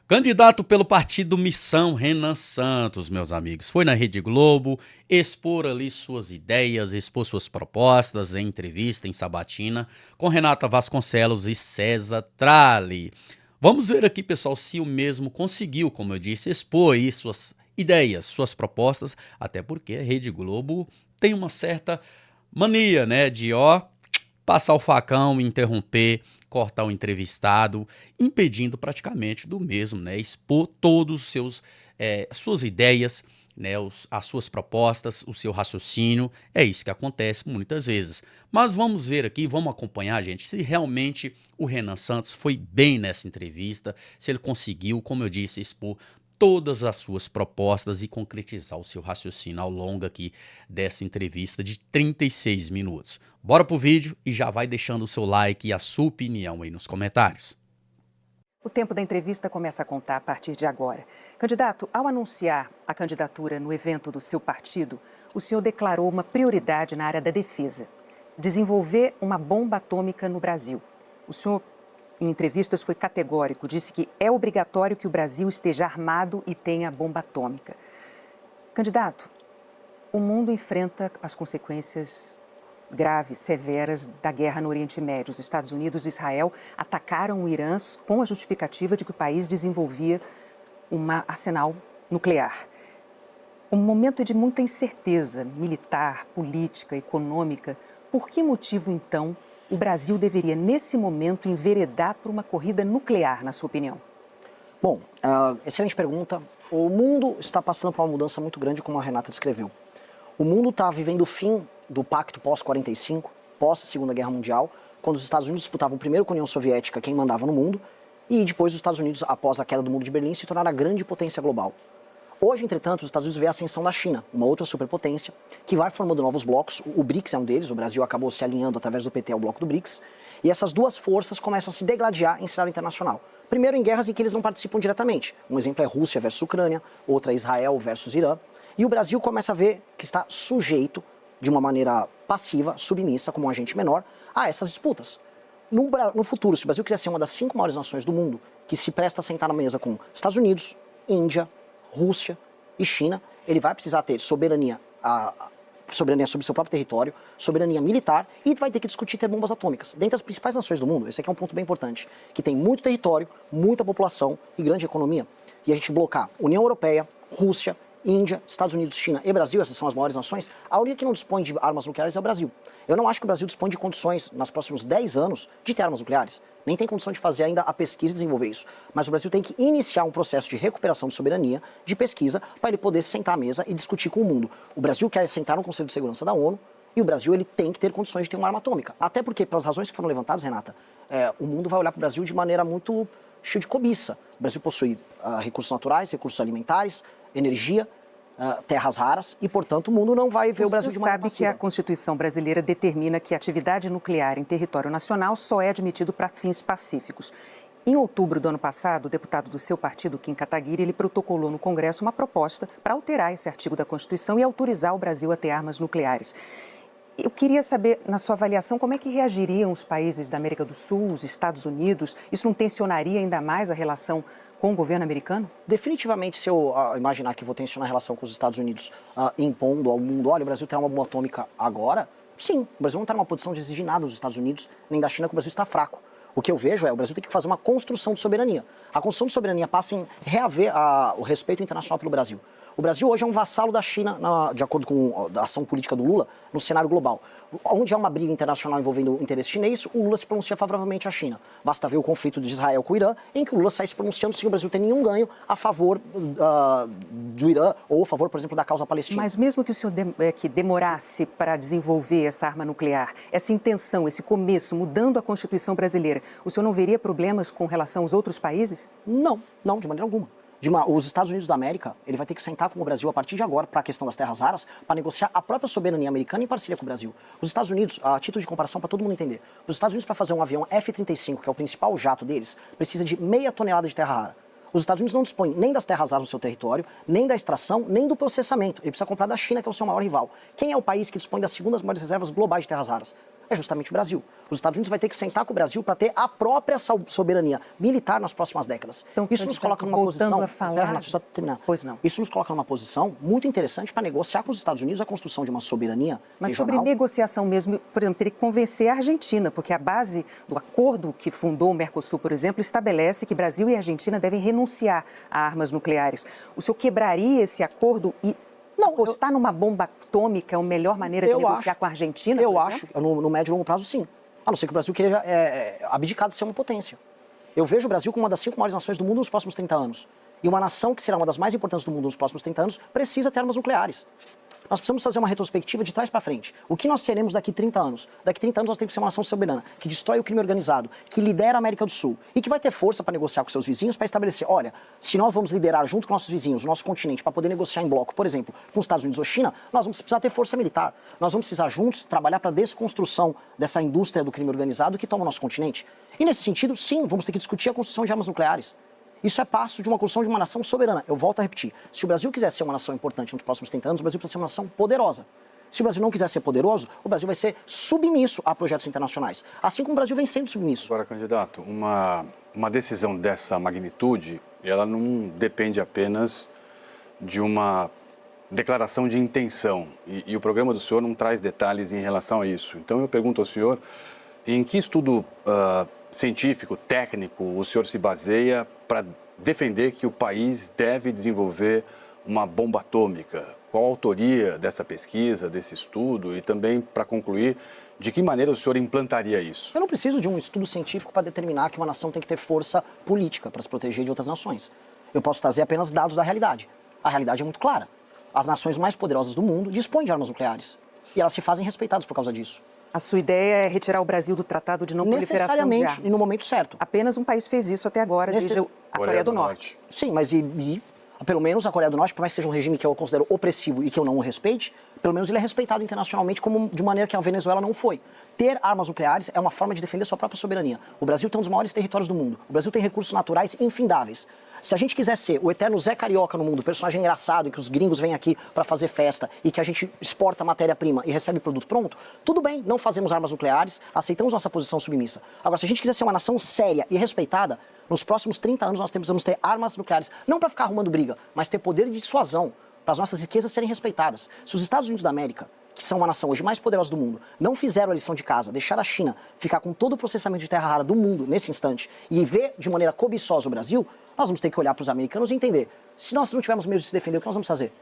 Candidato pelo partido Missão, Renan Santos, meus amigos, foi na Rede Globo expor ali suas ideias, expor suas propostas em entrevista em Sabatina com Renata Vasconcelos e César Tralli. Vamos ver aqui, pessoal, se o mesmo conseguiu, como eu disse, expor aí suas ideias, suas propostas, até porque a Rede Globo tem uma certa mania, né, de passar o facão, interromper, cortar o entrevistado, impedindo praticamente do mesmo, né, expor todos os seus, suas ideias, né, as suas propostas, o seu raciocínio. É isso que acontece muitas vezes. Mas vamos ver aqui, vamos acompanhar, gente, se realmente o Renan Santos foi bem nessa entrevista, se ele conseguiu, como eu disse, expor todas as suas propostas e concretizar o seu raciocínio ao longo aqui dessa entrevista de 36 minutos. Bora pro vídeo e já vai deixando o seu like e a sua opinião aí nos comentários. O tempo da entrevista começa a contar a partir de agora. Candidato, ao anunciar a candidatura no evento do seu partido, o senhor declarou uma prioridade na área da defesa: desenvolver uma bomba atômica no Brasil. O senhor, em entrevistas, foi categórico, disse que é obrigatório que o Brasil esteja armado e tenha bomba atômica. Candidato, o mundo enfrenta as consequências graves, severas da guerra no Oriente Médio. Os Estados Unidos e Israel atacaram o Irã com a justificativa de que o país desenvolvia um arsenal nuclear. Um momento de muita incerteza militar, política, econômica. Por que motivo, então, o Brasil deveria, nesse momento, enveredar por uma corrida nuclear, na sua opinião? Bom, excelente pergunta. O mundo está passando por uma mudança muito grande, como a Renata descreveu. O mundo está vivendo o fim do pacto pós-45, pós-Segunda Guerra Mundial, quando os Estados Unidos disputavam primeiro com a União Soviética quem mandava no mundo, e depois os Estados Unidos, após a queda do Muro de Berlim, se tornaram a grande potência global. Hoje, entretanto, os Estados Unidos vê a ascensão da China, uma outra superpotência, que vai formando novos blocos. O BRICS é um deles, o Brasil acabou se alinhando através do PT ao bloco do BRICS, e essas duas forças começam a se degladiar em cenário internacional. Primeiro em guerras em que eles não participam diretamente. Um exemplo é Rússia versus Ucrânia, outra é Israel versus Irã. E o Brasil começa a ver que está sujeito, de uma maneira passiva, submissa, como um agente menor, a essas disputas. No futuro, se o Brasil quiser ser uma das 5 maiores nações do mundo, que se presta a sentar na mesa com Estados Unidos, Índia, Rússia e China, ele vai precisar ter soberania sobre seu próprio território, soberania militar, e vai ter que discutir ter bombas atômicas. Dentre as principais nações do mundo, esse aqui é um ponto bem importante, que tem muito território, muita população e grande economia, e a gente blocar União Europeia, Rússia, Índia, Estados Unidos, China e Brasil, essas são as maiores nações, a única que não dispõe de armas nucleares é o Brasil. Eu não acho que o Brasil dispõe de condições, nos próximos 10 anos, de ter armas nucleares. Nem tem condição de fazer ainda a pesquisa e desenvolver isso. Mas o Brasil tem que iniciar um processo de recuperação de soberania, de pesquisa, para ele poder sentar à mesa e discutir com o mundo. O Brasil quer sentar no Conselho de Segurança da ONU, e o Brasil ele tem que ter condições de ter uma arma atômica. Até porque, pelas razões que foram levantadas, Renata, o mundo vai olhar para o Brasil de maneira muito cheia de cobiça. O Brasil possui recursos naturais, recursos alimentares, energia, terras raras, e, portanto, o mundo não vai ver o Brasil de maneira passiva. Sabe que a Constituição brasileira determina que a atividade nuclear em território nacional só é admitido para fins pacíficos. Em outubro do ano passado, o deputado do seu partido, Kim Kataguiri, ele protocolou no Congresso uma proposta para alterar esse artigo da Constituição e autorizar o Brasil a ter armas nucleares. Eu queria saber, na sua avaliação, como é que reagiriam os países da América do Sul, os Estados Unidos? Isso não tensionaria ainda mais a relação com o governo americano? Definitivamente, se eu imaginar que vou tensionar a relação com os Estados Unidos, impondo ao mundo, olha, o Brasil tem uma bomba atômica agora, sim, o Brasil não está numa posição de exigir nada dos Estados Unidos, nem da China, que o Brasil está fraco. O que eu vejo é o Brasil tem que fazer uma construção de soberania. A construção de soberania passa em reaver o respeito internacional pelo Brasil. O Brasil hoje é um vassalo da China, de acordo com a ação política do Lula, no cenário global. Onde há uma briga internacional envolvendo o interesse chinês, o Lula se pronuncia favoravelmente à China. Basta ver o conflito de Israel com o Irã, em que o Lula sai se pronunciando sem o Brasil ter nenhum ganho a favor do Irã ou a favor, por exemplo, da causa palestina. Mas mesmo que o senhor que demorasse para desenvolver essa arma nuclear, essa intenção, esse começo, mudando a Constituição brasileira, o senhor não veria problemas com relação aos outros países? Não, de maneira alguma. Os Estados Unidos da América, ele vai ter que sentar com o Brasil a partir de agora para a questão das terras raras, para negociar a própria soberania americana em parceria com o Brasil. Os Estados Unidos, a título de comparação para todo mundo entender, os Estados Unidos, para fazer um avião F-35, que é o principal jato deles, precisa de 0,5 tonelada de terra rara. Os Estados Unidos não dispõem nem das terras raras no seu território, nem da extração, nem do processamento. Ele precisa comprar da China, que é o seu maior rival. Quem é o país que dispõe das segundas maiores reservas globais de terras raras? É justamente o Brasil. Os Estados Unidos vai ter que sentar com o Brasil para ter a própria soberania militar nas próximas décadas. Então, isso nos coloca numa posição... Renato, terminar. Pois não. Isso nos coloca numa posição muito interessante para negociar com os Estados Unidos a construção de uma soberania Mas regional. sobre negociação mesmo, por exemplo, teria que convencer a Argentina, porque a base do acordo que fundou o Mercosul, por exemplo, estabelece que Brasil e Argentina devem renunciar a armas nucleares. O senhor quebraria esse acordo e apostar numa bomba atômica é a melhor maneira de negociar com a Argentina? Eu acho, no médio e longo prazo, sim. A não ser que o Brasil queira abdicar de ser uma potência. Eu vejo o Brasil como uma das 5 maiores nações do mundo nos próximos 30 anos. E uma nação que será uma das mais importantes do mundo nos próximos 30 anos precisa ter armas nucleares. Nós precisamos fazer uma retrospectiva de trás para frente. O que nós seremos daqui 30 anos? Daqui 30 anos nós temos que ser uma nação soberana, que destrói o crime organizado, que lidera a América do Sul e que vai ter força para negociar com seus vizinhos, para estabelecer, olha, se nós vamos liderar junto com nossos vizinhos, o nosso continente, para poder negociar em bloco, por exemplo, com os Estados Unidos ou China, nós vamos precisar ter força militar. Nós vamos precisar juntos trabalhar para a desconstrução dessa indústria do crime organizado que toma o nosso continente. E nesse sentido, sim, vamos ter que discutir a construção de armas nucleares. Isso é passo de uma construção de uma nação soberana. Eu volto a repetir. Se o Brasil quiser ser uma nação importante nos próximos 30 anos, o Brasil precisa ser uma nação poderosa. Se o Brasil não quiser ser poderoso, o Brasil vai ser submisso a projetos internacionais. Assim como o Brasil vem sendo submisso. Agora, candidato, uma decisão dessa magnitude, ela não depende apenas de uma declaração de intenção. E o programa do senhor não traz detalhes em relação a isso. Então, eu pergunto ao senhor, em que estudo científico, técnico, o senhor se baseia para defender que o país deve desenvolver uma bomba atômica? Qual a autoria dessa pesquisa, desse estudo? E também, para concluir, de que maneira o senhor implantaria isso? Eu não preciso de um estudo científico para determinar que uma nação tem que ter força política para se proteger de outras nações. Eu posso trazer apenas dados da realidade. A realidade é muito clara. As nações mais poderosas do mundo dispõem de armas nucleares. E elas se fazem respeitadas por causa disso. A sua ideia é retirar o Brasil do Tratado de Não Proliferação de Armas? Necessariamente, e no momento certo. Apenas um país fez isso até agora, desde a Coreia do Norte. Sim, mas pelo menos a Coreia do Norte, por mais que seja um regime que eu considero opressivo e que eu não o respeite, pelo menos ele é respeitado internacionalmente de maneira que a Venezuela não foi. Ter armas nucleares é uma forma de defender sua própria soberania. O Brasil tem um dos maiores territórios do mundo. O Brasil tem recursos naturais infindáveis. Se a gente quiser ser o eterno Zé Carioca no mundo, personagem engraçado, em que os gringos vêm aqui para fazer festa e que a gente exporta matéria-prima e recebe produto pronto, tudo bem, não fazemos armas nucleares, aceitamos nossa posição submissa. Agora, se a gente quiser ser uma nação séria e respeitada, nos próximos 30 anos nós precisamos ter armas nucleares, não para ficar arrumando briga, mas ter poder de dissuasão, para as nossas riquezas serem respeitadas. Se os Estados Unidos da América, que são uma nação hoje mais poderosa do mundo, não fizeram a lição de casa, deixar a China ficar com todo o processamento de terra rara do mundo nesse instante e ver de maneira cobiçosa o Brasil, nós vamos ter que olhar para os americanos e entender, se nós não tivermos meios de se defender, o que nós vamos fazer?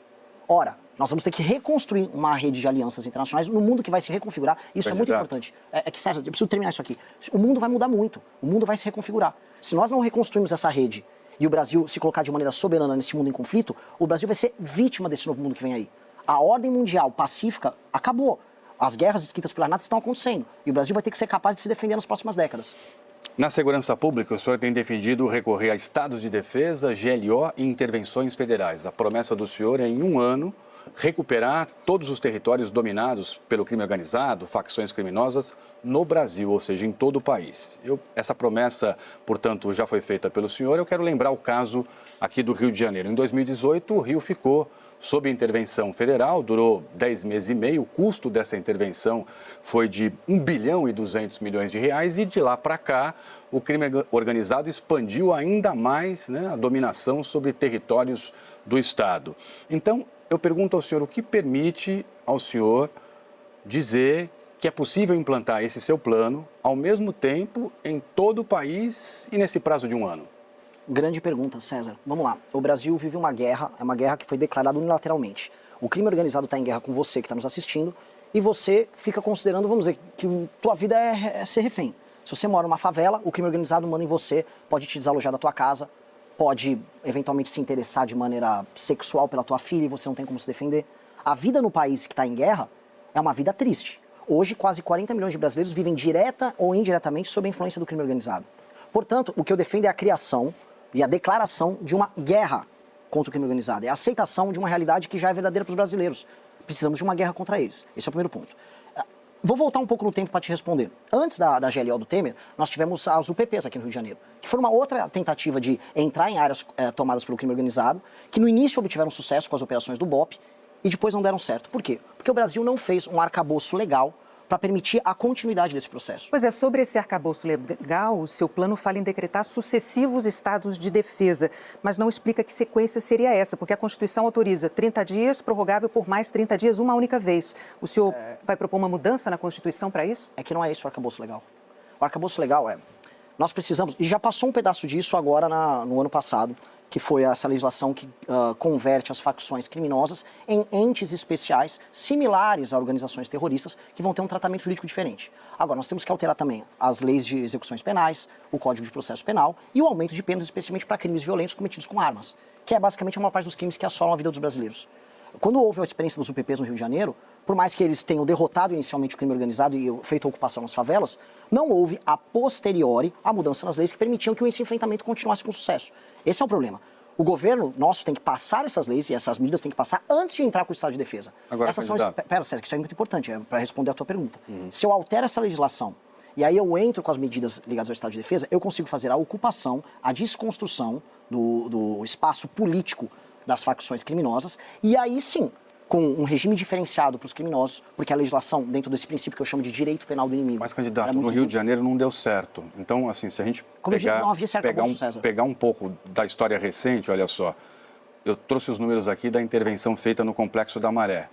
Ora, nós vamos ter que reconstruir uma rede de alianças internacionais no mundo que vai se reconfigurar. Isso é muito importante. César, eu preciso terminar isso aqui. O mundo vai mudar muito. O mundo vai se reconfigurar. Se nós não reconstruirmos essa rede e o Brasil se colocar de maneira soberana nesse mundo em conflito, o Brasil vai ser vítima desse novo mundo que vem aí. A ordem mundial pacífica acabou. As guerras escritas pela NATO estão acontecendo. E o Brasil vai ter que ser capaz de se defender nas próximas décadas. Na segurança pública, o senhor tem defendido recorrer a estados de defesa, GLO e intervenções federais. A promessa do senhor é, em um ano, recuperar todos os territórios dominados pelo crime organizado, facções criminosas, no Brasil, ou seja, em todo o país. Essa promessa, portanto, já foi feita pelo senhor. Eu quero lembrar o caso aqui do Rio de Janeiro. Em 2018, o Rio ficou sob intervenção federal, durou 10 meses e meio. O custo dessa intervenção foi de 1 bilhão e 200 milhões de reais e de lá para cá o crime organizado expandiu ainda mais, né, a dominação sobre territórios do Estado. Então, eu pergunto ao senhor o que permite ao senhor dizer que é possível implantar esse seu plano ao mesmo tempo em todo o país e nesse prazo de um ano? Grande pergunta, César. Vamos lá. O Brasil vive uma guerra, é uma guerra que foi declarada unilateralmente. O crime organizado está em guerra com você que está nos assistindo e você fica considerando, vamos dizer, que tua vida é ser refém. Se você mora numa favela, o crime organizado manda em você, pode te desalojar da tua casa, pode eventualmente se interessar de maneira sexual pela tua filha e você não tem como se defender. A vida no país que está em guerra é uma vida triste. Hoje, quase 40 milhões de brasileiros vivem direta ou indiretamente sob a influência do crime organizado. Portanto, o que eu defendo é a criação e a declaração de uma guerra contra o crime organizado. É a aceitação de uma realidade que já é verdadeira para os brasileiros. Precisamos de uma guerra contra eles. Esse é o primeiro ponto. Vou voltar um pouco no tempo para te responder. Antes da GLO do Temer, nós tivemos as UPPs aqui no Rio de Janeiro, que foi uma outra tentativa de entrar em áreas tomadas pelo crime organizado, que no início obtiveram sucesso com as operações do BOP e depois não deram certo. Por quê? Porque o Brasil não fez um arcabouço legal para permitir a continuidade desse processo. Pois é, sobre esse arcabouço legal, o seu plano fala em decretar sucessivos estados de defesa, mas não explica que sequência seria essa, porque a Constituição autoriza 30 dias, prorrogável por mais 30 dias, uma única vez. O senhor vai propor uma mudança na Constituição para isso? É que não é isso o arcabouço legal. O arcabouço legal nós precisamos, e já passou um pedaço disso agora no ano passado, que foi essa legislação que converte as facções criminosas em entes especiais similares a organizações terroristas que vão ter um tratamento jurídico diferente. Agora, nós temos que alterar também as leis de execuções penais, o Código de Processo Penal e o aumento de penas especialmente para crimes violentos cometidos com armas, que é basicamente a maior parte dos crimes que assolam a vida dos brasileiros. Quando houve a experiência dos UPPs no Rio de Janeiro, por mais que eles tenham derrotado inicialmente o crime organizado e feito a ocupação nas favelas, não houve, a posteriori, a mudança nas leis que permitiam que esse enfrentamento continuasse com sucesso. Esse é o problema. O governo nosso tem que passar essas leis e essas medidas tem que passar antes de entrar com o estado de defesa. Agora, Pera, Sérgio, que isso é muito importante, para responder a tua pergunta. Se eu altero essa legislação e aí eu entro com as medidas ligadas ao estado de defesa, eu consigo fazer a ocupação, a desconstrução do espaço político das facções criminosas, e aí sim, com um regime diferenciado para os criminosos, porque a legislação, dentro desse princípio que eu chamo de direito penal do inimigo... Mas, candidato, no Rio de Janeiro não deu certo. Então, assim, se a gente pegar um pouco da história recente, olha só, eu trouxe os números aqui da intervenção feita no Complexo da Maré.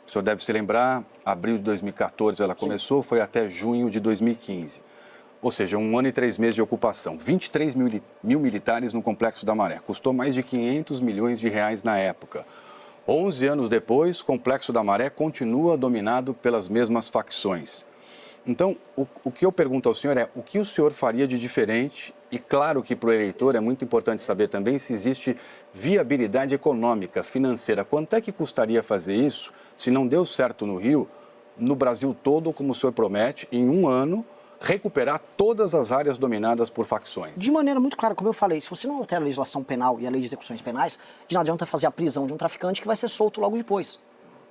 O senhor deve se lembrar, abril de 2014 ela começou, foi até junho de 2015. Ou seja, 1 ano e 3 meses de ocupação. 23 mil militares no Complexo da Maré. Custou mais de 500 milhões de reais na época. 11 anos depois, o Complexo da Maré continua dominado pelas mesmas facções. Então, o que eu pergunto ao senhor é o que o senhor faria de diferente? E claro que para o eleitor é muito importante saber também se existe viabilidade econômica, financeira. Quanto é que custaria fazer isso se não deu certo no Rio, no Brasil todo, como o senhor promete, em 1 ano, recuperar todas as áreas dominadas por facções? De maneira muito clara, como eu falei, se você não altera a legislação penal e a lei de execuções penais, de nada adianta fazer a prisão de um traficante que vai ser solto logo depois.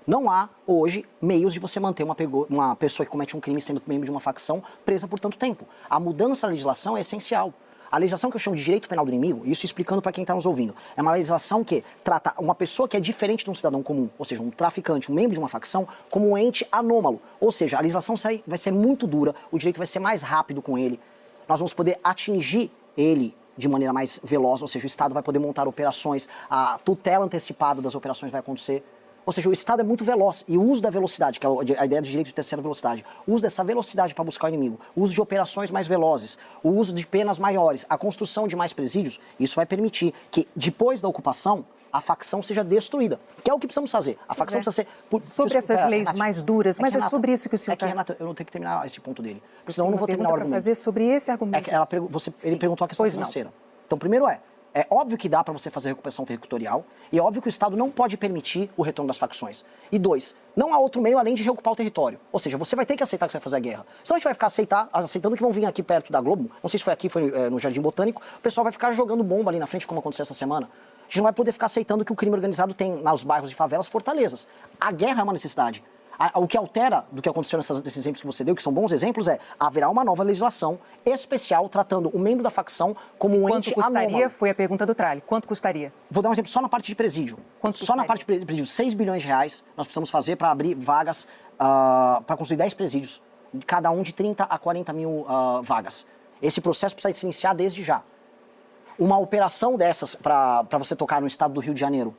Não há, hoje, meios de você manter uma pessoa que comete um crime sendo membro de uma facção presa por tanto tempo. A mudança da legislação é essencial. A legislação que eu chamo de direito penal do inimigo, isso explicando para quem está nos ouvindo, é uma legislação que trata uma pessoa que é diferente de um cidadão comum, ou seja, um traficante, um membro de uma facção, como um ente anômalo. Ou seja, a legislação vai ser muito dura, o direito vai ser mais rápido com ele, nós vamos poder atingir ele de maneira mais veloz, ou seja, o Estado vai poder montar operações, a tutela antecipada das operações vai acontecer. Ou seja, o Estado é muito veloz e o uso da velocidade, que é a ideia de direito de terceira velocidade, o uso dessa velocidade para buscar o inimigo, o uso de operações mais velozes, o uso de penas maiores, a construção de mais presídios, isso vai permitir que, depois da ocupação, a facção seja destruída, que é o que precisamos fazer. A facção precisa ser... Sobre essas leis Renata, mais duras, mas Renata, é sobre isso que o senhor... Renata, eu não tenho que terminar esse ponto dele, porque senão eu não vou terminar o argumento. fazer sobre esse argumento. Ele perguntou a questão financeira. Então, primeiro é óbvio que dá para você fazer recuperação territorial e é óbvio que o Estado não pode permitir o retorno das facções. E 2, não há outro meio além de reocupar o território. Ou seja, você vai ter que aceitar que você vai fazer a guerra. Senão a gente vai ficar aceitando que vão vir aqui perto da Globo, não sei se foi aqui, foi no Jardim Botânico, o pessoal vai ficar jogando bomba ali na frente, como aconteceu essa semana. A gente não vai poder ficar aceitando que o crime organizado tem nos bairros de favelas fortalezas. A guerra é uma necessidade. O que altera do que aconteceu nesses exemplos que você deu, que são bons exemplos, haverá uma nova legislação especial tratando o membro da facção como um ente anômalo. Quanto custaria? Foi a pergunta do Tralli. Quanto custaria? Vou dar um exemplo só na parte de presídio. Só na parte de presídio, 6 bilhões de reais nós precisamos fazer para abrir vagas, para construir 10 presídios, cada um de 30 a 40 mil vagas. Esse processo precisa se iniciar desde já. Uma operação dessas para você tocar no estado do Rio de Janeiro,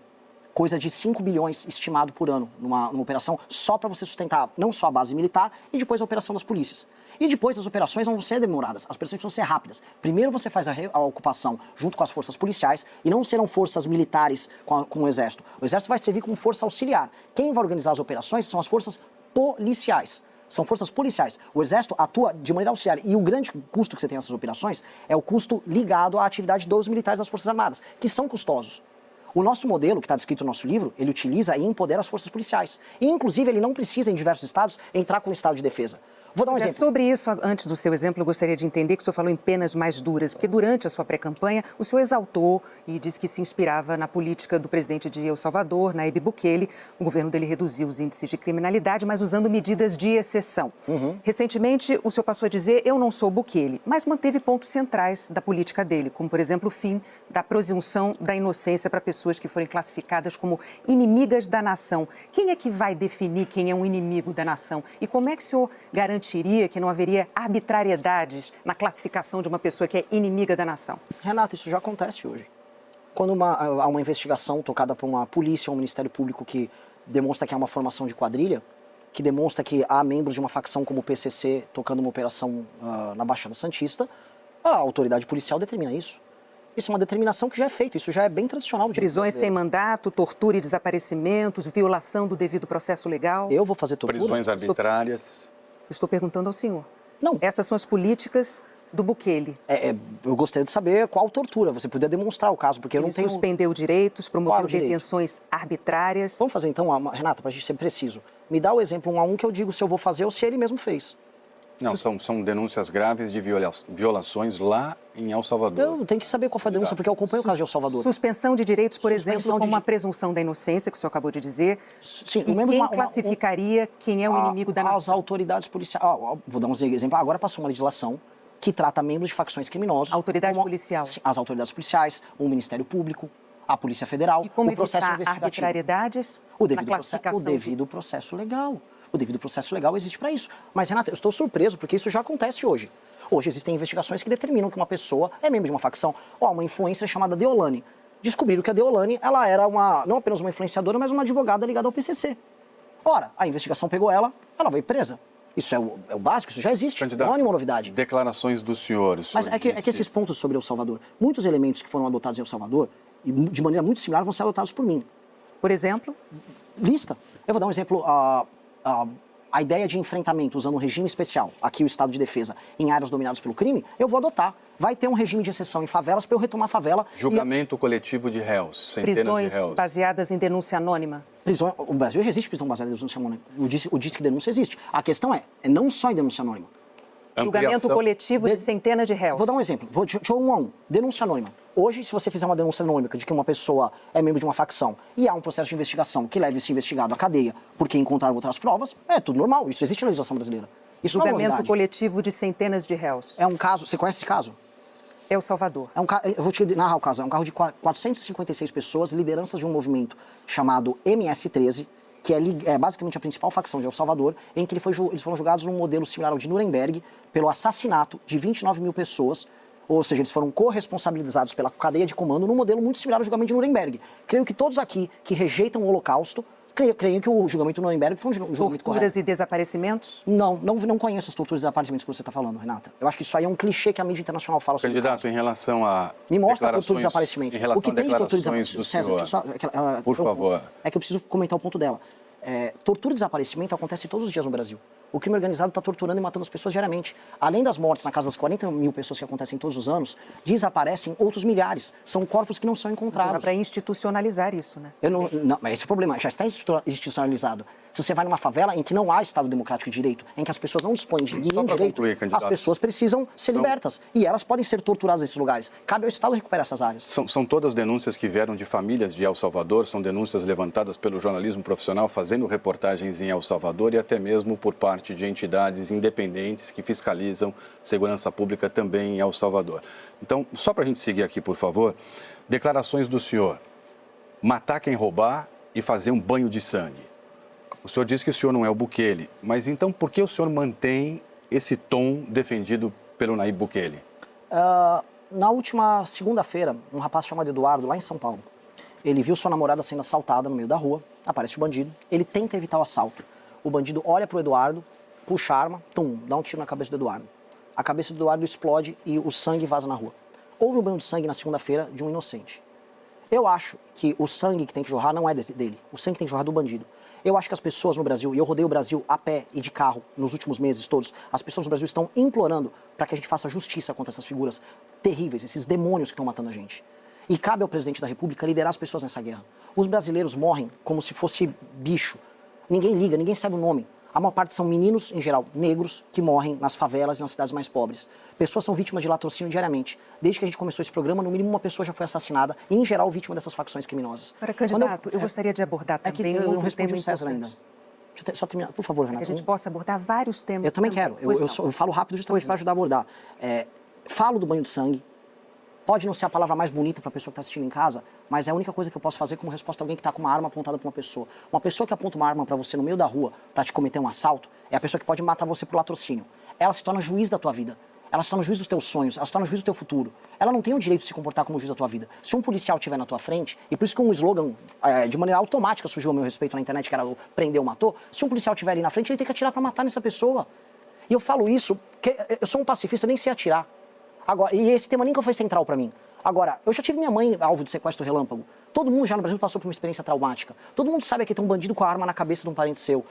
coisa de 5 bilhões estimado por ano numa operação só para você sustentar não só a base militar e depois a operação das polícias. E depois as operações não vão ser demoradas, as operações precisam ser rápidas. Primeiro você faz a ocupação junto com as forças policiais e não serão forças militares com o Exército. O Exército vai servir como força auxiliar. Quem vai organizar as operações são as forças policiais. São forças policiais. O Exército atua de maneira auxiliar e o grande custo que você tem nessas operações é o custo ligado à atividade dos militares das Forças Armadas, que são custosos. O nosso modelo, que está descrito no nosso livro, ele utiliza e empodera as forças policiais. E, inclusive, ele não precisa, em diversos estados, entrar com o estado de defesa. Vou dar um exemplo. Sobre isso, antes do seu exemplo, eu gostaria de entender que o senhor falou em penas mais duras, porque durante a sua pré-campanha, o senhor exaltou e disse que se inspirava na política do presidente de El Salvador, Nayib Bukele. O governo dele reduziu os índices de criminalidade, mas usando medidas de exceção. Recentemente, o senhor passou a dizer, eu não sou Bukele, mas manteve pontos centrais da política dele, como, por exemplo, o fim da presunção da inocência para pessoas que forem classificadas como inimigas da nação. Quem é que vai definir quem é um inimigo da nação? E como é que o senhor garantiria que não haveria arbitrariedades na classificação de uma pessoa que é inimiga da nação? Renata, isso já acontece hoje. Quando há uma investigação tocada por uma polícia ou um Ministério Público que demonstra que há uma formação de quadrilha, que demonstra que há membros de uma facção como o PCC tocando uma operação na Baixada Santista, a autoridade policial determina isso. Isso é uma determinação que já é feita, isso já é bem tradicional. Prisões sem mandato, tortura e desaparecimentos, violação do devido processo legal. Eu vou fazer tortura? Prisões arbitrárias. Estou perguntando ao senhor. Não. Essas são as políticas do Bukele. Eu gostaria de saber qual tortura, você poderia demonstrar o caso, porque eu não tenho... Suspendeu direitos, promoveu detenções arbitrárias. Vamos fazer então, Renata, para a gente ser preciso. Me dá o exemplo 1 a 1 que eu digo se eu vou fazer ou se ele mesmo fez. Não, são denúncias graves de violações lá em El Salvador. Eu tenho que saber qual foi a denúncia, porque eu acompanho o caso de El Salvador. Suspensão de direitos, por exemplo, como a presunção da inocência, que o senhor acabou de dizer. Sim, e quem classificaria quem é o inimigo da nação? As autoridades policiais... vou dar um exemplo. Agora passou uma legislação que trata membros de facções criminosas. Autoridade policial. As autoridades policiais, o Ministério Público, a Polícia Federal, e como o processo investigativo. Arbitrariedades na classificação? O devido processo legal. O devido processo legal existe para isso. Mas, Renata, eu estou surpreso porque isso já acontece hoje. Hoje existem investigações que determinam que uma pessoa é membro de uma facção. Uma influencer chamada Deolane. Descobriram que a Deolane, ela era não apenas uma influenciadora, mas uma advogada ligada ao PCC. Ora, a investigação pegou ela foi presa. Isso é o básico, isso já existe, Candidato, não há nenhuma novidade. Declarações do senhor. Mas é que esses pontos sobre El Salvador, muitos elementos que foram adotados em El Salvador, e de maneira muito similar, vão ser adotados por mim. Por exemplo? Lista. Eu vou dar um exemplo. A ideia de enfrentamento usando um regime especial, aqui o estado de defesa, em áreas dominadas pelo crime, eu vou adotar. Vai ter um regime de exceção em favelas para eu retomar a favela. Julgamento coletivo de réus, centenas prisões de réus. Baseadas em denúncia anônima. O Brasil já existe prisão baseada em denúncia anônima. O Disque Denúncia existe. A questão é não só em denúncia anônima. Julgamento coletivo de centenas de réus. Vou dar um exemplo. Deixa eu 1 a 1. Denúncia anônima. Hoje, se você fizer uma denúncia anônima de que uma pessoa é membro de uma facção e há um processo de investigação que leva esse investigado à cadeia porque encontraram outras provas, é tudo normal. Isso existe na legislação brasileira. Isso não é Julgamento novidade. coletivo de centenas de réus. É um caso... Você conhece esse caso? El Salvador. Eu vou te narrar o caso. É um carro de 456 pessoas, lideranças de um movimento chamado MS-13, que é basicamente a principal facção de El Salvador, em que eles foram julgados num modelo similar ao de Nuremberg, pelo assassinato de 29 mil pessoas, ou seja, eles foram corresponsabilizados pela cadeia de comando num modelo muito similar ao julgamento de Nuremberg. Creio que todos aqui que rejeitam o Holocausto, creio que o julgamento de Nuremberg foi um julgamento correto. Torturas e desaparecimentos? Não conheço as torturas e desaparecimentos que você está falando, Renata. Eu acho que isso aí é um clichê que a mídia internacional fala sobre o Candidato, em relação a Me mostra a tortura e desaparecimento. Em relação o que a tem de tortura e declarações desaparecimento? do senhor, por favor. É que eu preciso comentar o ponto dela. Tortura e desaparecimento acontece todos os dias no Brasil. O crime organizado está torturando e matando as pessoas diariamente. Além das mortes na casa das 40 mil pessoas que acontecem todos os anos, desaparecem outros milhares. São corpos que não são encontrados. Dá para institucionalizar isso, né? Mas esse é o problema, já está institucionalizado. Se você vai numa favela em que não há Estado democrático de direito, em que as pessoas não dispõem de nenhum direito, as pessoas precisam ser libertas. E elas podem ser torturadas nesses lugares. Cabe ao Estado recuperar essas áreas. São todas denúncias que vieram de famílias de El Salvador, são denúncias levantadas pelo jornalismo profissional, fazendo reportagens em El Salvador e até mesmo por parte de entidades independentes que fiscalizam segurança pública também em El Salvador. Então, só para a gente seguir aqui, por favor, declarações do senhor. Matar quem roubar e fazer um banho de sangue. O senhor disse que o senhor não é o Bukele, mas então por que o senhor mantém esse tom defendido pelo Nayib Bukele? Na última segunda-feira, um rapaz chamado Eduardo, lá em São Paulo, ele viu sua namorada sendo assaltada no meio da rua, aparece o bandido, ele tenta evitar o assalto. O bandido olha para o Eduardo, puxa a arma, dá um tiro na cabeça do Eduardo. A cabeça do Eduardo explode e o sangue vaza na rua. Houve um banho de sangue na segunda-feira de um inocente. Eu acho que o sangue que tem que jorrar não é dele, o sangue tem que jorrar do bandido. Eu acho que as pessoas no Brasil, e eu rodei o Brasil a pé e de carro nos últimos meses todos, as pessoas no Brasil estão implorando para que a gente faça justiça contra essas figuras terríveis, esses demônios que estão matando a gente. E cabe ao presidente da República liderar as pessoas nessa guerra. Os brasileiros morrem como se fosse bicho. Ninguém liga, ninguém sabe o nome. A maior parte são meninos, em geral, negros, que morrem nas favelas e nas cidades mais pobres. Pessoas são vítimas de latrocínio diariamente. Desde que a gente começou esse programa, no mínimo uma pessoa já foi assassinada, e em geral vítima dessas facções criminosas. Para candidato, eu gostaria de abordar também eu não outro respondi tema o César ainda. importante. Deixa eu só terminar, por favor, Renata. Que a gente possa abordar vários temas. Eu também quero. Eu falo rápido justamente para ajudar a abordar. Falo do banho de sangue. Pode não ser a palavra mais bonita para a pessoa que está assistindo em casa, mas é a única coisa que eu posso fazer como resposta a alguém que está com uma arma apontada para uma pessoa. Uma pessoa que aponta uma arma para você no meio da rua para te cometer um assalto é a pessoa que pode matar você por latrocínio. Ela se torna juiz da tua vida. Ela se torna juiz dos teus sonhos, ela se torna juiz do teu futuro. Ela não tem o direito de se comportar como juiz da tua vida. Se um policial estiver na tua frente, e por isso que um slogan, de maneira automática, surgiu ao meu respeito na internet, que era o prendeu, matou, se um policial estiver ali na frente, ele tem que atirar para matar nessa pessoa. E eu falo isso, porque eu sou um pacifista, eu nem sei atirar. Agora, e esse tema nunca foi central para mim. Agora, eu já tive minha mãe alvo de sequestro relâmpago. Todo mundo já no Brasil passou por uma experiência traumática. Todo mundo sabe que tem um bandido com a arma na cabeça de um parente seu.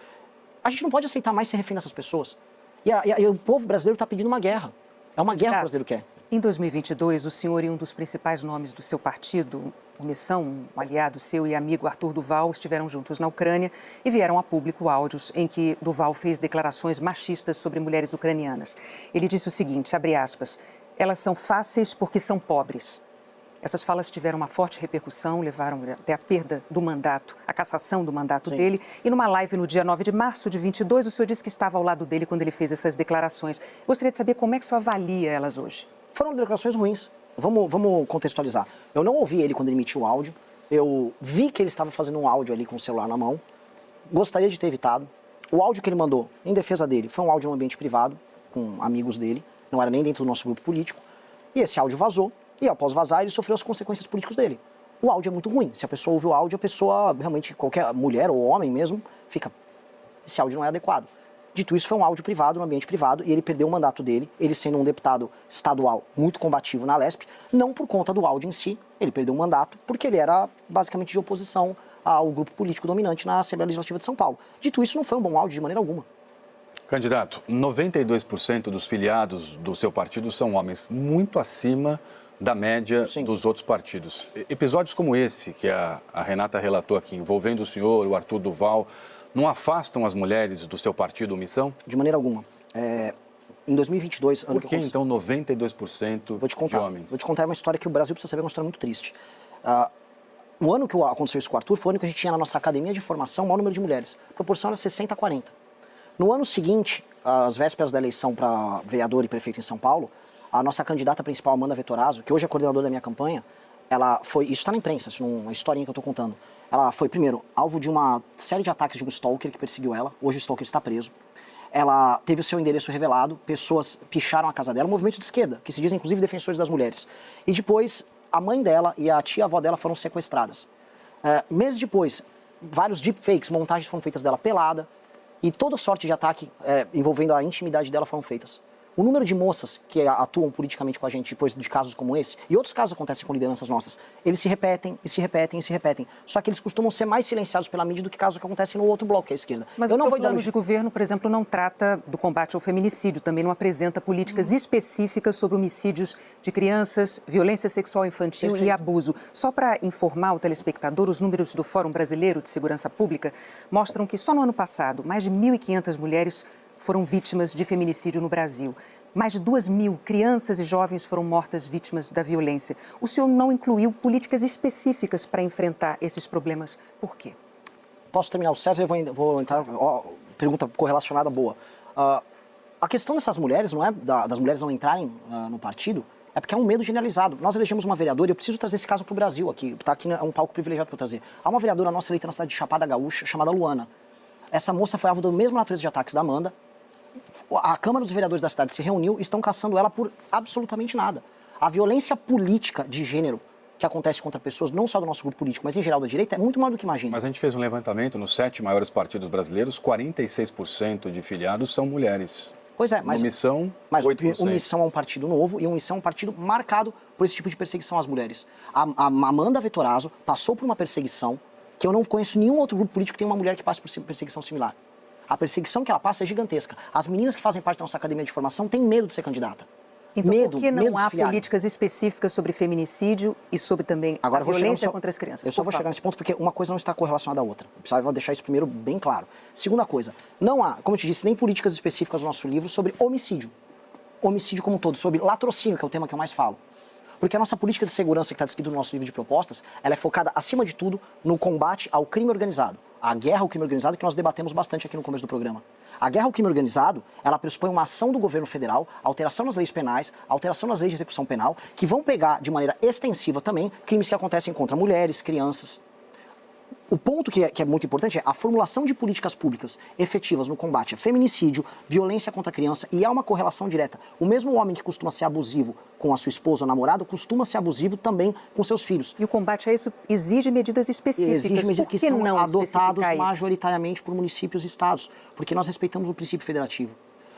A gente não pode aceitar mais ser refém dessas pessoas. E o povo brasileiro está pedindo uma guerra. É uma guerra que o brasileiro quer. Em 2022, o senhor e um dos principais nomes do seu partido, o Missão, um aliado seu e amigo Arthur Duval, estiveram juntos na Ucrânia e vieram a público áudios em que Duval fez declarações machistas sobre mulheres ucranianas. Ele disse o seguinte, abre aspas, elas são fáceis porque são pobres. Essas falas tiveram uma forte repercussão, levaram até a perda do mandato, a cassação do mandato dele. E numa live no dia 9 de março de 22, o senhor disse que estava ao lado dele quando ele fez essas declarações. Gostaria de saber como é que o senhor avalia elas hoje. Foram declarações ruins. Vamos contextualizar. Eu não ouvi ele quando ele emitiu o áudio. Eu vi que ele estava fazendo um áudio ali com o celular na mão. Gostaria de ter evitado. O áudio que ele mandou em defesa dele foi um áudio em um ambiente privado, com amigos dele. Não era nem dentro do nosso grupo político. E esse áudio vazou. E após vazar, ele sofreu as consequências políticas dele. O áudio é muito ruim. Se a pessoa ouve o áudio, a pessoa, realmente, qualquer mulher ou homem mesmo, fica... Esse áudio não é adequado. Dito isso, foi um áudio privado, no ambiente privado, e ele perdeu o mandato dele, ele sendo um deputado estadual muito combativo na Lesp, não por conta do áudio em si, ele perdeu o mandato porque ele era basicamente de oposição ao grupo político dominante na Assembleia Legislativa de São Paulo. Dito isso, não foi um bom áudio de maneira alguma. Candidato, 92% dos filiados do seu partido são homens, muito acima da média dos outros partidos. Episódios como esse, que a Renata relatou aqui, envolvendo o senhor, o Arthur Duval, não afastam as mulheres do seu partido, Missão? De maneira alguma. Em 2022... Por que, então, 92% de homens? Vou te contar uma história que o Brasil precisa saber, uma história muito triste. O ano que aconteceu isso com o Arthur foi o ano que a gente tinha na nossa academia de formação o maior número de mulheres. A proporção era 60 a 40. No ano seguinte, às vésperas da eleição para vereador e prefeito em São Paulo, a nossa candidata principal, Amanda Vettorazzo, que hoje é coordenadora da minha campanha, ela foi, isso está na imprensa, isso é uma historinha que eu estou contando, ela foi, primeiro, alvo de uma série de ataques de um stalker que perseguiu ela, hoje o stalker está preso. Ela teve o seu endereço revelado, pessoas picharam a casa dela, um movimento de esquerda, que se dizem inclusive defensores das mulheres. E depois, a mãe dela e a tia-avó dela foram sequestradas. Meses depois, vários deepfakes, montagens foram feitas dela pelada, e toda sorte de ataque envolvendo a intimidade dela foram feitas. O número de moças que atuam politicamente com a gente depois de casos como esse, e outros casos acontecem com lideranças nossas, eles se repetem, e se repetem, e se repetem. Só que eles costumam ser mais silenciados pela mídia do que casos que acontecem no outro bloco, que é a esquerda. Mas o seu plano de governo, por exemplo, não trata do combate ao feminicídio, também não apresenta políticas específicas sobre homicídios de crianças, violência sexual infantil e abuso. Só para informar o telespectador, os números do Fórum Brasileiro de Segurança Pública mostram que só no ano passado, mais de 1.500 mulheres foram vítimas de feminicídio no Brasil. Mais de 2.000 crianças e jovens foram mortas vítimas da violência. O senhor não incluiu políticas específicas para enfrentar esses problemas. Por quê? Posso terminar o César? Eu vou entrar... pergunta correlacionada boa. A questão dessas mulheres, não é das mulheres não entrarem no partido, é porque é um medo generalizado. Nós elegemos uma vereadora, e eu preciso trazer esse caso para o Brasil aqui. Está aqui, é um palco privilegiado para eu trazer. Há uma vereadora nossa eleita na cidade de Chapada Gaúcha, chamada Luana. Essa moça foi alvo da mesma natureza de ataques da Amanda. A Câmara dos Vereadores da cidade se reuniu e estão caçando ela por absolutamente nada. A violência política de gênero que acontece contra pessoas, não só do nosso grupo político, mas em geral da direita, é muito maior do que imagina. Mas a gente fez um levantamento nos 7 maiores partidos brasileiros, 46% de filiados são mulheres. Pois é, mas... O Missão, mas 8%. O Missão é um partido novo e o Missão é um partido marcado por esse tipo de perseguição às mulheres. A Amanda Vettorazzo passou por uma perseguição que eu não conheço nenhum outro grupo político que tenha uma mulher que passe por perseguição similar. A perseguição que ela passa é gigantesca. As meninas que fazem parte da nossa academia de formação têm medo de ser candidata. Então, por que não há filiado. políticas específicas sobre feminicídio e sobre também a violência contra as crianças? Eu só vou chegar nesse ponto porque uma coisa não está correlacionada à outra. Eu precisava deixar isso primeiro bem claro. Segunda coisa, não há, como eu te disse, nem políticas específicas no nosso livro sobre homicídio. Homicídio como um todo, sobre latrocínio, que é o tema que eu mais falo. Porque a nossa política de segurança que está descrita no nosso livro de propostas, ela é focada, acima de tudo, no combate ao crime organizado. A guerra ao crime organizado que nós debatemos bastante aqui no começo do programa. A guerra ao crime organizado, ela pressupõe uma ação do governo federal, alteração nas leis penais, alteração nas leis de execução penal, que vão pegar de maneira extensiva também crimes que acontecem contra mulheres, crianças. O ponto que é muito importante é a formulação de políticas públicas efetivas no combate a feminicídio, violência contra a criança, e há uma correlação direta. O mesmo homem que costuma ser abusivo com a sua esposa ou namorado costuma ser abusivo também com seus filhos. E o combate a isso exige medidas específicas. Exige medidas que são não adotadas majoritariamente por municípios e estados, porque nós respeitamos o princípio federativo.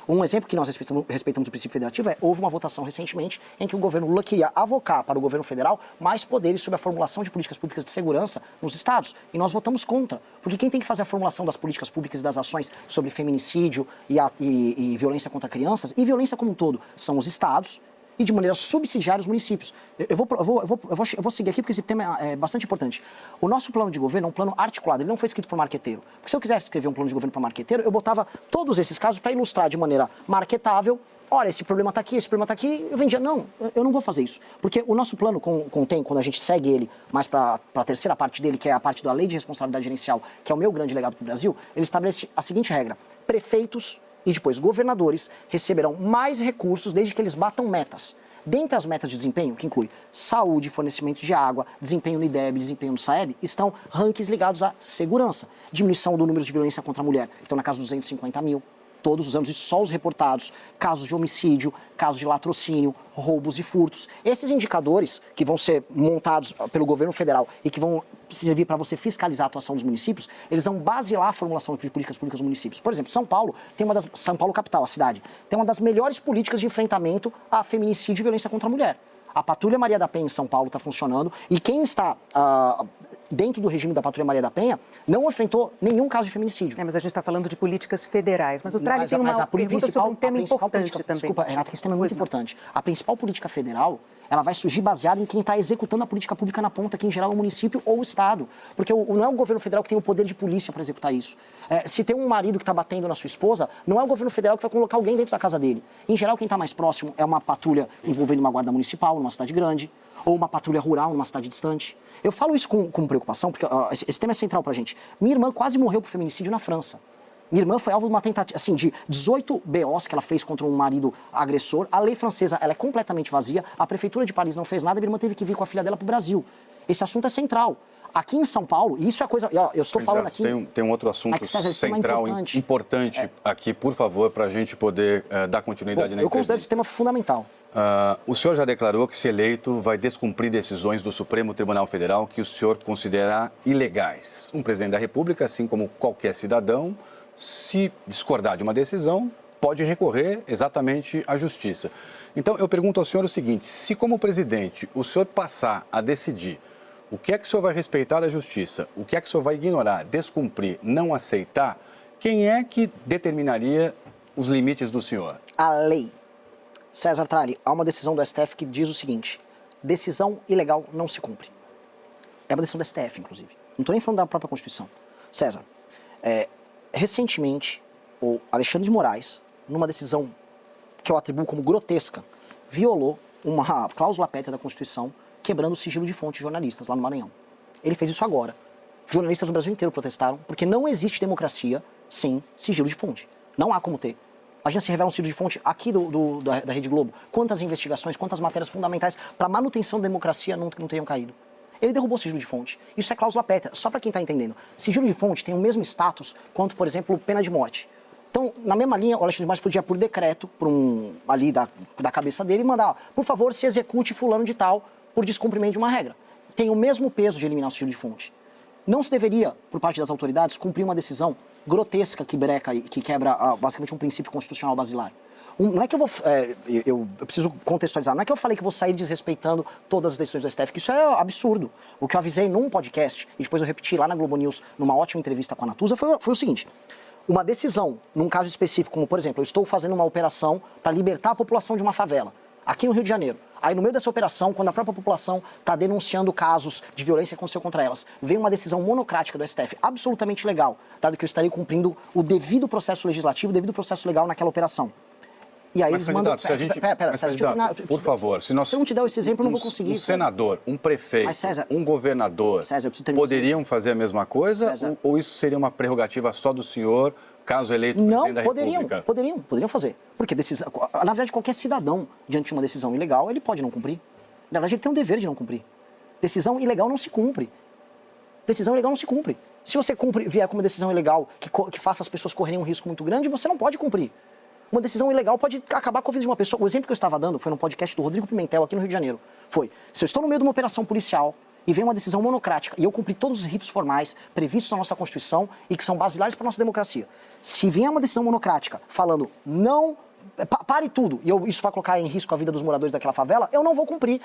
Um exemplo que nós respeitamos o princípio federativo é, houve uma votação recentemente em que o governo Lula queria avocar para o governo federal mais poderes sobre a formulação de políticas públicas de segurança nos estados. E nós votamos contra. Porque quem tem que fazer a formulação das políticas públicas e das ações sobre feminicídio e violência contra crianças, e violência como um todo, são os estados e de maneira subsidiária os municípios. Eu vou seguir aqui porque esse tema é bastante importante. O nosso plano de governo é um plano articulado, ele não foi escrito por marqueteiro. Porque se eu quisesse escrever um plano de governo para marqueteiro, eu botava todos esses casos para ilustrar de maneira marketável. Olha, esse problema está aqui, esse problema está aqui, eu vendia. Não, eu não vou fazer isso. Porque o nosso plano contém, quando a gente segue ele mais para a terceira parte dele, que é a parte da Lei de Responsabilidade Gerencial, que é o meu grande legado para o Brasil, ele estabelece a seguinte regra: prefeitos e depois governadores receberão mais recursos desde que eles batam metas. Dentre as metas de desempenho, que inclui saúde, fornecimento de água, desempenho no IDEB, desempenho no SAEB, estão rankings ligados à segurança. Diminuição do número de violência contra a mulher, que estão na casa dos 250 mil. Todos os anos, e só os reportados, casos de homicídio, casos de latrocínio, roubos e furtos. Esses indicadores que vão ser montados pelo governo federal e que vão servir para você fiscalizar a atuação dos municípios, eles vão basear a formulação de políticas públicas nos municípios. Por exemplo, São Paulo São Paulo capital, a cidade, tem uma das melhores políticas de enfrentamento a feminicídio e violência contra a mulher. A Patrulha Maria da Penha em São Paulo está funcionando e quem está dentro do regime da Patrulha Maria da Penha não enfrentou nenhum caso de feminicídio. Mas a gente está falando de políticas federais. Mas o Tralli tem uma pergunta sobre um tema importante também. Desculpa, Renata, esse tema é muito importante. A principal política federal, ela vai surgir baseada em quem está executando a política pública na ponta, que em geral é o município ou o estado. Porque não é o governo federal que tem o poder de polícia para executar isso. Se tem um marido que está batendo na sua esposa, não é o governo federal que vai colocar alguém dentro da casa dele. Em geral, quem está mais próximo é uma patrulha envolvendo uma guarda municipal numa cidade grande, ou uma patrulha rural numa cidade distante. Eu falo isso com preocupação, porque esse tema é central pra gente. Minha irmã quase morreu por feminicídio na França. Minha irmã foi alvo de uma tentativa, assim, de 18 BOs que ela fez contra um marido agressor. A lei francesa, ela é completamente vazia. A prefeitura de Paris não fez nada. Minha irmã teve que vir com a filha dela pro Brasil. Esse assunto é central. Aqui em São Paulo, e isso é coisa... Eu estou falando aqui... Tem um outro assunto central, importante aqui, por favor, para a gente poder dar continuidade na entrevista. Eu considero esse tema fundamental. O senhor já declarou que, se eleito, vai descumprir decisões do Supremo Tribunal Federal que o senhor considera ilegais. Um presidente da República, assim como qualquer cidadão, se discordar de uma decisão, pode recorrer exatamente à justiça. Então, eu pergunto ao senhor o seguinte: se, como presidente, o senhor passar a decidir o que é que o senhor vai respeitar da justiça, o que é que o senhor vai ignorar, descumprir, não aceitar, quem é que determinaria os limites do senhor? A lei. César Tralli, há uma decisão do STF que diz o seguinte: decisão ilegal não se cumpre. É uma decisão do STF, inclusive. Não estou nem falando da própria Constituição. César, recentemente, o Alexandre de Moraes, numa decisão que eu atribuo como grotesca, violou uma cláusula pétrea da Constituição, quebrando o sigilo de fonte de jornalistas lá no Maranhão. Ele fez isso agora. Jornalistas do Brasil inteiro protestaram, porque não existe democracia sem sigilo de fonte. Não há como ter. Imagina se revela um sigilo de fonte aqui da Rede Globo. Quantas investigações, quantas matérias fundamentais para a manutenção da democracia não teriam caído. Ele derrubou o sigilo de fonte. Isso é cláusula pétrea, só para quem está entendendo. Sigilo de fonte tem o mesmo status quanto, por exemplo, pena de morte. Então, na mesma linha, o Alexandre de Moraes podia, por decreto, ali da cabeça dele, mandar: por favor, se execute fulano de tal por descumprimento de uma regra. Tem o mesmo peso de eliminar o sigilo de fonte. Não se deveria, por parte das autoridades, cumprir uma decisão grotesca que quebra basicamente um princípio constitucional basilar. Não é que eu preciso contextualizar, não é que eu falei que vou sair desrespeitando todas as decisões do STF, que isso é absurdo. O que eu avisei num podcast, e depois eu repeti lá na Globo News, numa ótima entrevista com a Natuza, foi o seguinte: uma decisão, num caso específico, como por exemplo, eu estou fazendo uma operação para libertar a população de uma favela. aqui no Rio de Janeiro. Aí no meio dessa operação, quando a própria população está denunciando casos de violência que aconteceu contra elas, vem uma decisão monocrática do STF, absolutamente legal, dado que eu estarei cumprindo o devido processo legislativo, o devido processo legal naquela operação. E aí mas, eles mandam... Por favor, se eu não te der esse exemplo, eu não vou conseguir. Um senador, um prefeito, Mas, César, um governador poderiam fazer a mesma coisa? Ou isso seria uma prerrogativa só do senhor, caso eleito presidente da República? Poderiam fazer. Porque na verdade, qualquer cidadão, diante de uma decisão ilegal, ele pode não cumprir. Na verdade, ele tem um dever de não cumprir. Decisão ilegal não se cumpre. Decisão ilegal não se cumpre. Se você vier com uma decisão ilegal que faça as pessoas correrem um risco muito grande, você não pode cumprir. Uma decisão ilegal pode acabar com a vida de uma pessoa. O exemplo que eu estava dando foi num podcast do Rodrigo Pimentel, aqui no Rio de Janeiro. Se eu estou no meio de uma operação policial e vem uma decisão monocrática e eu cumpri todos os ritos formais previstos na nossa Constituição e que são basilares para a nossa democracia. Se vier uma decisão monocrática falando não, pare tudo, e isso vai colocar em risco a vida dos moradores daquela favela, eu não vou cumprir.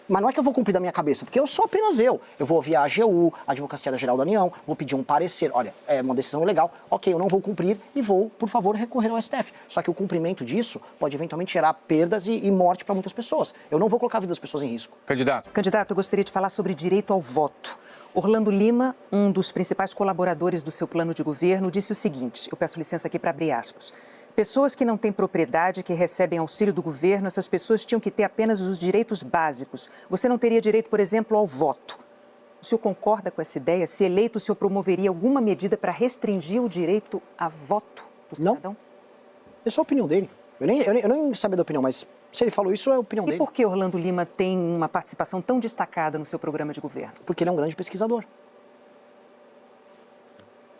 Mas não é que eu vou cumprir da minha cabeça, porque eu sou apenas eu. Eu vou via a AGU, a Advocacia Geral da União, vou pedir um parecer. Olha, é uma decisão ilegal, ok, eu não vou cumprir e vou, por favor, recorrer ao STF. Só que o cumprimento disso pode eventualmente gerar perdas e morte para muitas pessoas. Eu não vou colocar a vida das pessoas em risco. Candidato, eu gostaria de falar sobre direito ao voto. Orlando Lima, um dos principais colaboradores do seu plano de governo, disse o seguinte, eu peço licença aqui para abrir aspas. Pessoas que não têm propriedade, que recebem auxílio do governo, essas pessoas tinham que ter apenas os direitos básicos. Você não teria direito, por exemplo, ao voto. O senhor concorda com essa ideia? Se eleito, o senhor promoveria alguma medida para restringir o direito a voto do cidadão? Não. Essa é a opinião dele. Eu nem sabia da opinião, mas se ele falou isso, é a opinião dele. E por que Orlando Lima tem uma participação tão destacada no seu programa de governo? Porque ele é um grande pesquisador.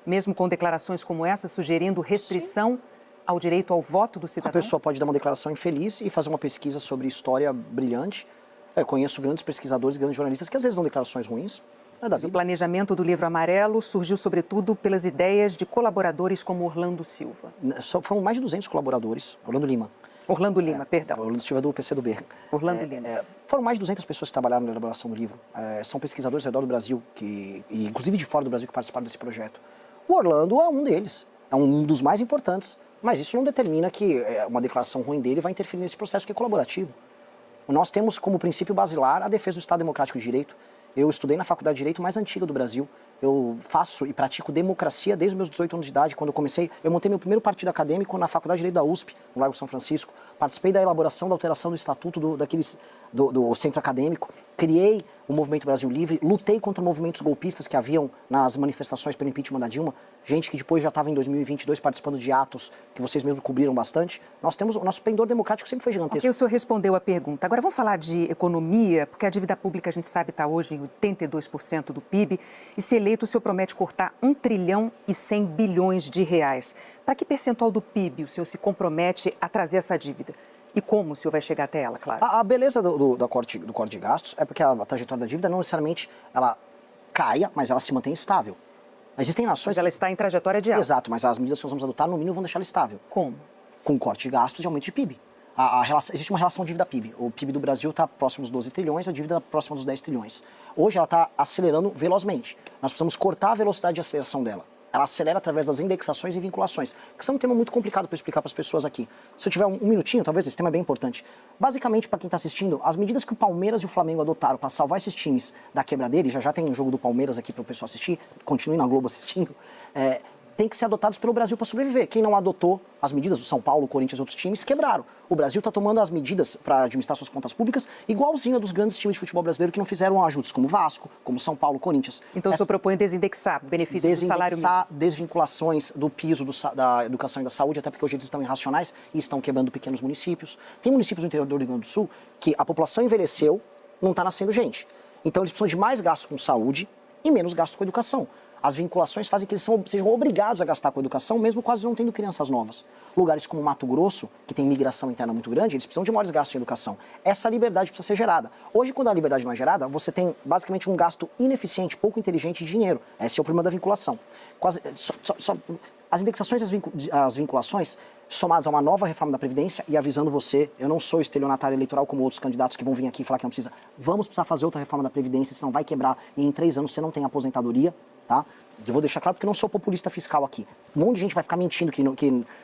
Mesmo com declarações como essa, sugerindo restrição ao direito ao voto do cidadão? A pessoa pode dar uma declaração infeliz e fazer uma pesquisa sobre história brilhante. Eu conheço grandes pesquisadores, grandes jornalistas que às vezes dão declarações ruins. O planejamento do Livro Amarelo surgiu sobretudo pelas ideias de colaboradores como Orlando Silva. Foram mais de 200 colaboradores. Orlando Lima, perdão. Orlando Silva é do PCdoB. Orlando Lima. Foram mais de 200 pessoas que trabalharam na elaboração do livro. São pesquisadores ao redor do Brasil, e inclusive de fora do Brasil, que participaram desse projeto. O Orlando é um deles. É um dos mais importantes. Mas isso não determina que uma declaração ruim dele vai interferir nesse processo que é colaborativo. Nós temos como princípio basilar a defesa do Estado Democrático de Direito. Eu estudei na Faculdade de Direito mais antiga do Brasil. Eu faço e pratico democracia desde os meus 18 anos de idade. Quando eu comecei, eu montei meu primeiro partido acadêmico na Faculdade de Direito da USP, no Largo São Francisco. Participei da elaboração da alteração do estatuto do centro acadêmico. Criei o Movimento Brasil Livre, lutei contra movimentos golpistas que haviam nas manifestações pelo impeachment da Dilma. Gente que depois já estava em 2022 participando de atos que vocês mesmos cobriram bastante. O nosso pendor democrático sempre foi gigantesco. Ok, o senhor respondeu a pergunta. Agora vamos falar de economia, porque a dívida pública, a gente sabe, está hoje em 82% do PIB. E se eleito, o senhor promete cortar 1 trilhão e 100 bilhões de reais. Para que percentual do PIB o senhor se compromete a trazer essa dívida? E como o senhor vai chegar até ela, claro? A beleza do corte de gastos é porque a trajetória da dívida não necessariamente ela caia, mas ela se mantém estável. Existem nações... Mas ela está em trajetória de alta. Exato, mas as medidas que nós vamos adotar, no mínimo, vão deixá-la estável. Como? Com corte de gastos e aumento de PIB. Existe uma relação dívida-PIB. O PIB do Brasil está próximo dos 12 trilhões, a dívida próxima dos 10 trilhões. Hoje ela está acelerando velozmente. Nós precisamos cortar a velocidade de aceleração dela. Ela acelera através das indexações e vinculações, que são um tema muito complicado para explicar para as pessoas aqui. Se eu tiver um minutinho, talvez, esse tema é bem importante. Basicamente, para quem está assistindo, as medidas que o Palmeiras e o Flamengo adotaram para salvar esses times da quebradeira, e já tem um jogo do Palmeiras aqui para o pessoal assistir, continue na Globo assistindo, tem que ser adotados pelo Brasil para sobreviver. Quem não adotou as medidas, o São Paulo, o Corinthians e outros times, quebraram. O Brasil está tomando as medidas para administrar suas contas públicas igualzinho a dos grandes times de futebol brasileiro que não fizeram ajustes, como Vasco, como São Paulo, Corinthians. Então o senhor propõe desindexar benefícios do salário mínimo? Desvinculações do piso da educação e da saúde, até porque hoje eles estão irracionais e estão quebrando pequenos municípios. Tem municípios no interior do Rio Grande do Sul que a população envelheceu, não está nascendo gente. Então eles precisam de mais gasto com saúde e menos gasto com educação. As vinculações fazem que eles sejam obrigados a gastar com a educação, mesmo quase não tendo crianças novas. Lugares como Mato Grosso, que tem migração interna muito grande, eles precisam de maiores gastos em educação. Essa liberdade precisa ser gerada. Hoje, quando a liberdade não é gerada, você tem basicamente um gasto ineficiente, pouco inteligente de dinheiro. Esse é o problema da vinculação. As indexações e as vinculações, somadas a uma nova reforma da Previdência, e avisando você, eu não sou estelionatário eleitoral como outros candidatos que vão vir aqui e falar que não precisa. Vamos precisar fazer outra reforma da Previdência, senão vai quebrar e em 3 anos você não tem aposentadoria. Tá? Eu vou deixar claro porque eu não sou populista fiscal aqui. Um monte de gente vai ficar mentindo que não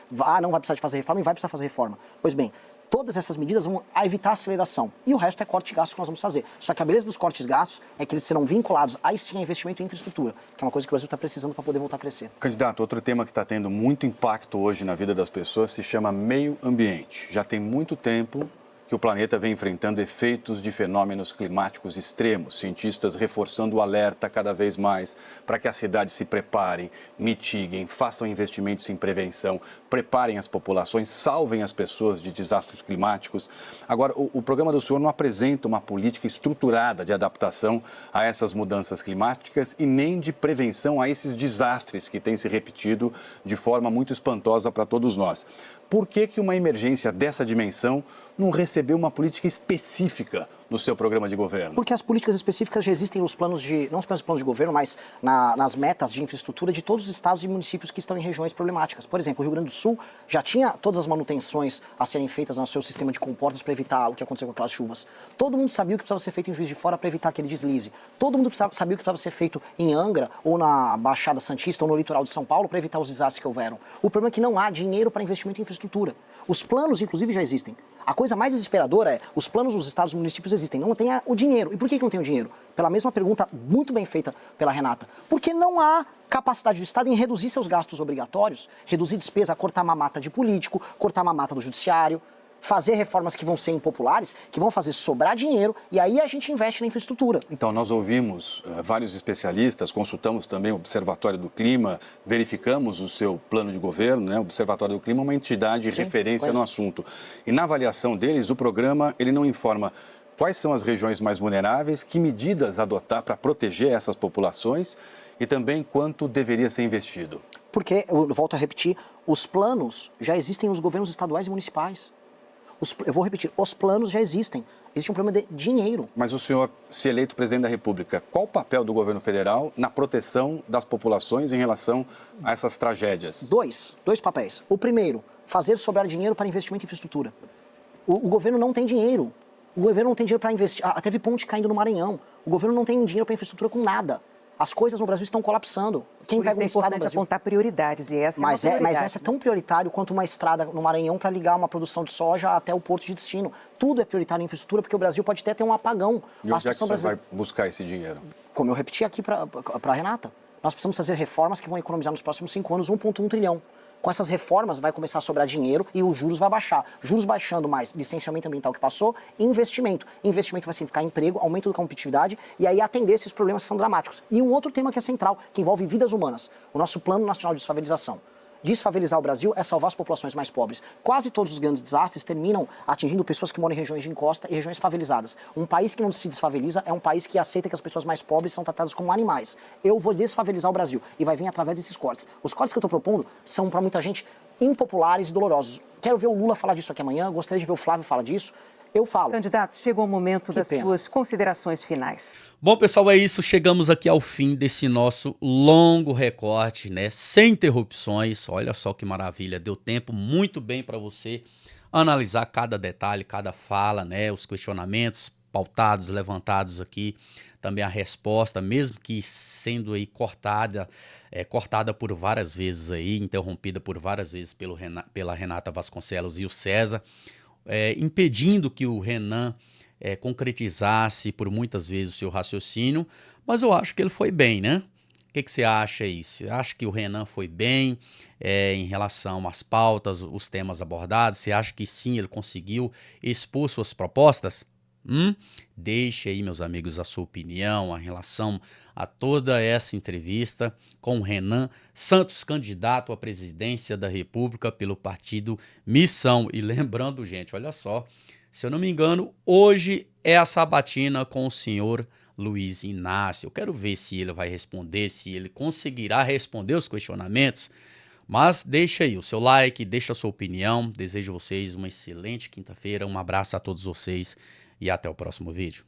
vai precisar de fazer reforma e vai precisar fazer reforma. Pois bem, Todas essas medidas vão evitar a aceleração. E o resto é corte de gastos que nós vamos fazer. Só que a beleza dos cortes de gastos é que eles serão vinculados aí sim a investimento em infraestrutura, que é uma coisa que o Brasil está precisando para poder voltar a crescer. Candidato, outro tema que está tendo muito impacto hoje na vida das pessoas se chama meio ambiente. Já tem muito tempo que o planeta vem enfrentando efeitos de fenômenos climáticos extremos, cientistas reforçando o alerta cada vez mais para que as cidades se preparem, mitiguem, façam investimentos em prevenção, preparem as populações, salvem as pessoas de desastres climáticos. Agora, o programa do senhor não apresenta uma política estruturada de adaptação a essas mudanças climáticas e nem de prevenção a esses desastres que têm se repetido de forma muito espantosa para todos nós. Por que uma emergência dessa dimensão não recebeu uma política específica no seu programa de governo? Porque as políticas específicas já existem nos planos não nos planos de governo, mas nas metas de infraestrutura de todos os estados e municípios que estão em regiões problemáticas. Por exemplo, o Rio Grande do Sul já tinha todas as manutenções a serem feitas no seu sistema de comportas para evitar o que aconteceu com aquelas chuvas. Todo mundo sabia o que precisava ser feito em Juiz de Fora para evitar aquele deslize. Todo mundo sabia o que precisava ser feito em Angra, ou na Baixada Santista, ou no litoral de São Paulo, para evitar os desastres que houveram. O problema é que não há dinheiro para investimento em infraestrutura. Os planos, inclusive, já existem. A coisa mais desesperadora é, os planos dos estados e municípios existem, não tem o dinheiro. E por que não tem o dinheiro? Pela mesma pergunta muito bem feita pela Renata. Porque não há capacidade do Estado em reduzir seus gastos obrigatórios, reduzir despesa, cortar mamata de político, cortar mamata do judiciário, fazer reformas que vão ser impopulares, que vão fazer sobrar dinheiro, e aí a gente investe na infraestrutura. Então, nós ouvimos vários especialistas, consultamos também o Observatório do Clima, verificamos o seu plano de governo, né? O Observatório do Clima é uma entidade de referência no assunto. E na avaliação deles, o programa ele não informa quais são as regiões mais vulneráveis, que medidas adotar para proteger essas populações e também quanto deveria ser investido. Porque, eu volto a repetir, os planos já existem nos governos estaduais e municipais. Eu vou repetir, os planos já existem. Existe um problema de dinheiro. Mas o senhor, se eleito presidente da República, qual o papel do governo federal na proteção das populações em relação a essas tragédias? Dois papéis. O primeiro, fazer sobrar dinheiro para investimento em infraestrutura. O governo não tem dinheiro. O governo não tem dinheiro para investir. Teve ponte caindo no Maranhão. O governo não tem dinheiro para infraestrutura com nada. As coisas no Brasil estão colapsando. Quem pega um estado no Brasil apontar prioridades, e essa mas é uma prioridade. Mas essa é tão prioritário quanto uma estrada no Maranhão para ligar uma produção de soja até o porto de destino. Tudo é prioritário em infraestrutura, porque o Brasil pode até ter um apagão. E onde é que o senhor vai buscar esse dinheiro? Como eu repeti aqui para a Renata, nós precisamos fazer reformas que vão economizar nos próximos 5 anos 1,1 trilhão. Com essas reformas vai começar a sobrar dinheiro e os juros vai baixar. Juros baixando mais, licenciamento ambiental que passou, investimento. Investimento vai significar emprego, aumento da competitividade e aí atender esses problemas que são dramáticos. E um outro tema que é central, que envolve vidas humanas, o nosso Plano Nacional de Desfavelização. Desfavelizar o Brasil é salvar as populações mais pobres. Quase todos os grandes desastres terminam atingindo pessoas que moram em regiões de encosta e regiões favelizadas. Um país que não se desfaveliza é um país que aceita que as pessoas mais pobres são tratadas como animais. Eu vou desfavelizar o Brasil e vai vir através desses cortes. Os cortes que eu estou propondo são, para muita gente, impopulares e dolorosos. Quero ver o Lula falar disso aqui amanhã, gostaria de ver o Flávio falar disso. Eu falo. Candidato, chegou o momento das suas considerações finais. Bom, pessoal, é isso. Chegamos aqui ao fim desse nosso longo recorte, né? Sem interrupções. Olha só que maravilha. Deu tempo muito bem para você analisar cada detalhe, cada fala, né? Os questionamentos pautados, levantados aqui. Também a resposta, mesmo que sendo aí cortada por várias vezes aí, interrompida por várias vezes pela Renata Vasconcelos e o César. Impedindo que o Renan concretizasse por muitas vezes o seu raciocínio, mas eu acho que ele foi bem, né? O que você acha aí? Você acha que o Renan foi bem em relação às pautas, os temas abordados? Você acha que sim, ele conseguiu expor suas propostas? Deixe aí, meus amigos, a sua opinião em relação a toda essa entrevista com o Renan Santos, candidato à presidência da República pelo partido Missão. E lembrando, gente, olha só, se eu não me engano, hoje é a sabatina com o senhor Luiz Inácio. Eu quero ver se ele vai responder, se ele conseguirá responder os questionamentos. Mas deixa aí o seu like, deixa a sua opinião. Desejo a vocês uma excelente quinta-feira. Um abraço a todos vocês e até o próximo vídeo.